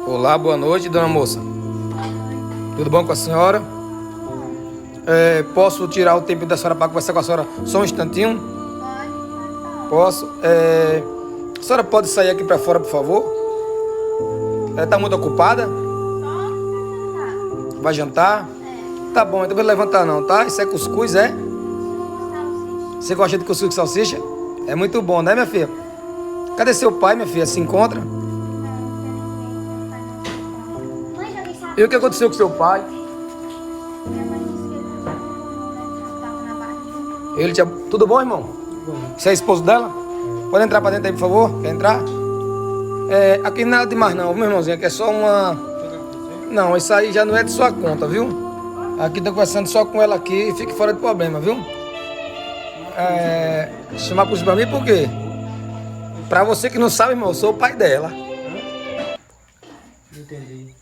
Olá, boa noite, dona moça. Tudo bom com a senhora? Posso tirar o tempo da senhora para conversar com a senhora só um instantinho? Posso? A senhora pode sair aqui para fora, por favor? Tá muito ocupada? Vai jantar? Tá bom, então não vou levantar não, tá? Isso é cuscuz, é? Você gosta de cuscuz com salsicha? É muito bom, né, minha filha? Cadê seu pai, minha filha? Se encontra? E o que aconteceu com seu pai? Tudo bom, irmão? Você é esposo dela? Pode entrar pra dentro aí, por favor? Quer entrar? Aqui nada demais não, meu irmãozinho. Aqui é só uma... Não, isso aí já não é de sua conta, viu? Aqui tô conversando só com ela aqui e fique fora de problema, viu? Chamar por isso pra mim por quê? Pra você que não sabe, irmão, eu sou o pai dela. Entendi.